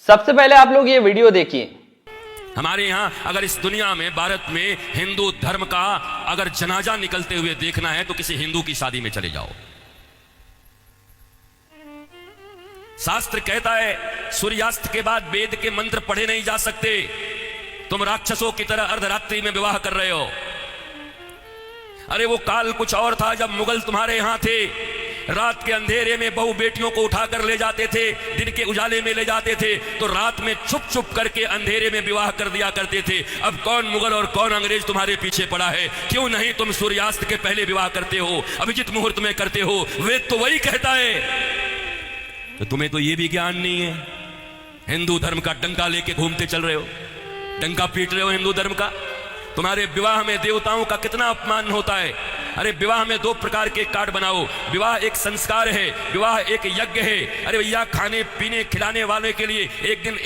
सबसे पहले आप लोग ये वीडियो देखिए। हमारे यहां अगर इस दुनिया में भारत में हिंदू धर्म का अगर जनाजा निकलते हुए देखना है तो किसी हिंदू की शादी में चले जाओ। शास्त्र कहता है सूर्यास्त के बाद वेद के मंत्र पढ़े नहीं जा सकते। तुम राक्षसों की तरह अर्धरात्रि में विवाह कर रहे हो। अरे वो काल कुछ और था जब मुगल तुम्हारे यहां थे। रात के अंधेरे में बहु बेटियों को उठाकर ले जाते थे, दिन के उजाले में ले जाते थे, तो रात में छुप छुप करके अंधेरे में विवाह कर दिया करते थे। अब कौन मुगल और कौन अंग्रेज तुम्हारे पीछे पड़ा है? क्यों नहीं तुम सूर्यास्त के पहले विवाह करते हो, अभिजित मुहूर्त में करते हो? वेद तो वही कहता है। तो तुम्हें तो ये भी ज्ञान नहीं है। हिंदू धर्म का डंका लेके घूमते चल रहे हो, डंका पीट रहे हो हिंदू धर्म का। तुम्हारे विवाह में देवताओं का कितना अपमान होता है। अरे विवाह में दो प्रकार के कार्ड बनाओ। विवाह एक संस्कार है, विवाह एक यज्ञ है। अरे भैया खाने पीने खिलाने वाले के लिए एक दिन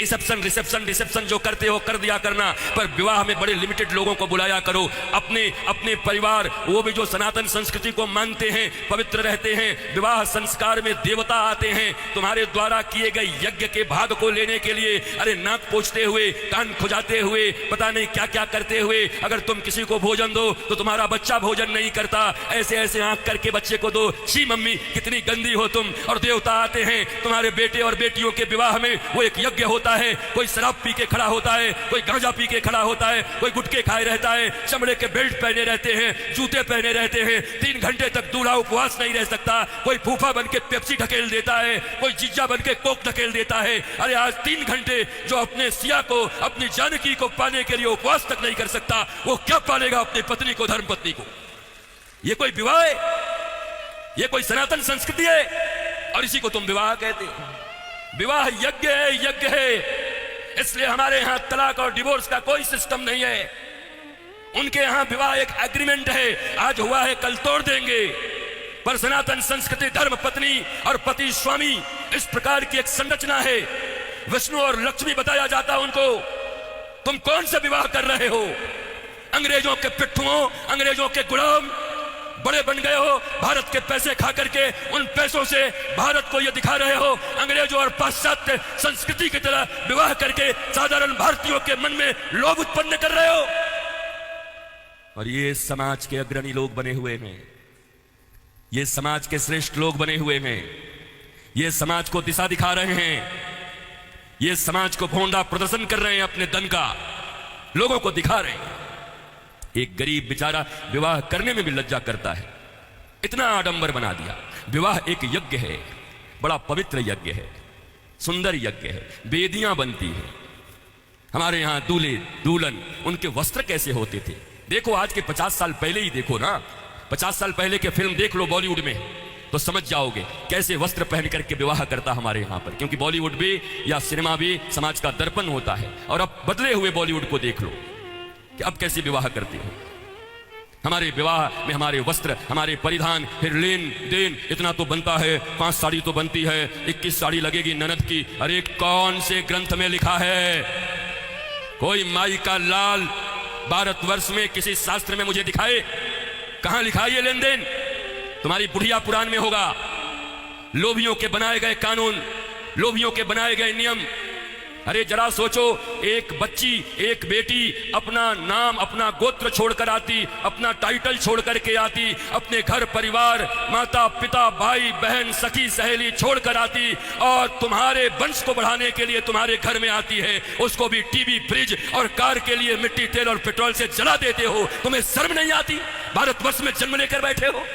रिसेप्शन जो करते हो कर दिया करना, पर विवाह में बड़े लिमिटेड लोगों को बुलाया करो। अपने अपने परिवार, वो भी जो सनातन संस्कृति को मानते हैं, पवित्र रहते हैं। विवाह संस्कार में देवता आते हैं तुम्हारे द्वारा किए गए यज्ञ के भाग को लेने के लिए। अरे नाक पोंछते हुए, कान खुजाते हुए, पता नहीं क्या क्या करते हुए अगर तुम किसी को भोजन दो तो तुम्हारा बच्चा भोजन नहीं करता। ऐसे ऐसे आंख करके बच्चे को दो, छी मम्मी कितनी गंदी हो तुम। और देवता आते हैं तुम्हारे बेटे और बेटियों के विवाह में। वो एक यज्ञ होता है। कोई शराब पी के खड़ा होता है, कोई गांजा पी के खड़ा होता है, कोई गुटके खाए रहता है, चमड़े के बेल्ट पहने रहते हैं, जूते पहने रहते हैं। 3 घंटे तक दूल्हा उपवास नहीं रह सकता। कोई फूफा बन के पेप्सी ढकेल देता है, कोई जीजा बन के कोक ढकेल देता है। अरे आज 3 घंटे जो अपने सिया को, अपनी जानकी को पाने के लिए उपवास तक नहीं कर सकता, वो क्या पालेगा अपनी पत्नी को, धर्म पत्नी को? ये कोई विवाह है? ये कोई सनातन संस्कृति है? और इसी को तुम विवाह कहते हो। विवाह यज्ञ है, यज्ञ है। इसलिए हमारे यहां तलाक और डिवोर्स का कोई सिस्टम नहीं है। उनके यहां विवाह एक एग्रीमेंट है, आज हुआ है कल तोड़ देंगे। पर सनातन संस्कृति धर्म पत्नी और पति स्वामी इस प्रकार की एक संरचना है। विष्णु और लक्ष्मी बताया जाता उनको। तुम कौन सा विवाह कर रहे हो? अंग्रेजों के पिट्ठुओं, अंग्रेजों के गुलाम बड़े बन गए हो। भारत के पैसे खा करके उन पैसों से भारत को यह दिखा रहे हो अंग्रेजों और पाश्चात्य संस्कृति की तरह विवाह करके साधारण भारतीयों के मन में लोभ उत्पन्न कर रहे हो। और ये समाज के अग्रणी लोग बने हुए हैं, ये समाज के श्रेष्ठ लोग बने हुए हैं, ये समाज को दिशा दिखा रहे हैं, ये समाज को भोंडा प्रदर्शन कर रहे हैं, अपने धन का लोगों को दिखा रहे हैं। एक गरीब बेचारा विवाह करने में भी लज्जा करता है, इतना आडंबर बना दिया। विवाह एक यज्ञ है, बड़ा पवित्र यज्ञ है, सुंदर यज्ञ है, वेदियां बनती हैं। हमारे यहां दूल्हे दुल्हन उनके वस्त्र कैसे होते थे देखो। आज के 50 साल पहले ही देखो ना, 50 साल पहले के फिल्म देख लो बॉलीवुड में, तो समझ जाओगे कैसे वस्त्र पहन करके विवाह करता हमारे यहां पर। क्योंकि बॉलीवुड भी या सिनेमा भी समाज का दर्पण होता है। और अब बदले हुए बॉलीवुड को देख लो कि अब कैसे विवाह करते हो। हमारे विवाह में हमारे वस्त्र, हमारे परिधान, फिर लेन देन इतना तो बनता है। 5 साड़ी तो बनती है, 21 साड़ी लगेगी ननद की। अरे कौन से ग्रंथ में लिखा है? कोई माई का लाल भारतवर्ष में किसी शास्त्र में मुझे दिखाए, कहां लिखा है ये लेन देन? तुम्हारी बुढ़िया पुराण में होगा। लोभियों के बनाए गए कानून, लोभियों के बनाए गए नियम। अरे जरा सोचो, एक बच्ची, एक बेटी अपना नाम, अपना गोत्र छोड़कर आती, अपना टाइटल छोड़ करके आती, अपने घर परिवार, माता पिता भाई बहन सखी सहेली छोड़कर आती, और तुम्हारे वंश को बढ़ाने के लिए तुम्हारे घर में आती है। उसको भी टीवी, फ्रिज और कार के लिए मिट्टी तेल और पेट्रोल से जला देते हो। तुम्हें शर्म नहीं आती? भारतवर्ष में जन्म लेकर बैठे हो।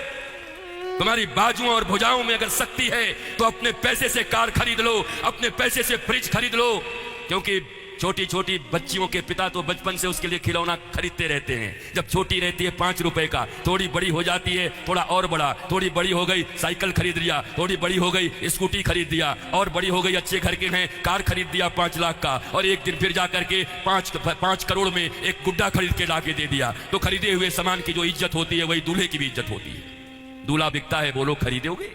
तुम्हारी बाजुओं और भुजाओं में अगर शक्ति है तो अपने पैसे से कार खरीद लो, अपने पैसे से फ्रिज खरीद लो। क्योंकि छोटी छोटी बच्चियों के पिता तो बचपन से उसके लिए खिलौना खरीदते रहते हैं। जब छोटी रहती है 5 रुपए का, थोड़ी बड़ी हो जाती है थोड़ा और बड़ा, थोड़ी बड़ी हो गई साइकिल खरीद लिया, थोड़ी बड़ी हो गई स्कूटी खरीद दिया, और बड़ी हो गई अच्छे घर के हैं कार खरीद दिया 5 लाख का, और एक दिन फिर जा करके 5 करोड़ में एक गुड्डा खरीद के लाके दे दिया। तो खरीदे हुए सामान की जो इज्जत होती है वही दूल्हे की भी इज्जत होती है। दूल्हा बिकता है, बोलो खरीदोगे?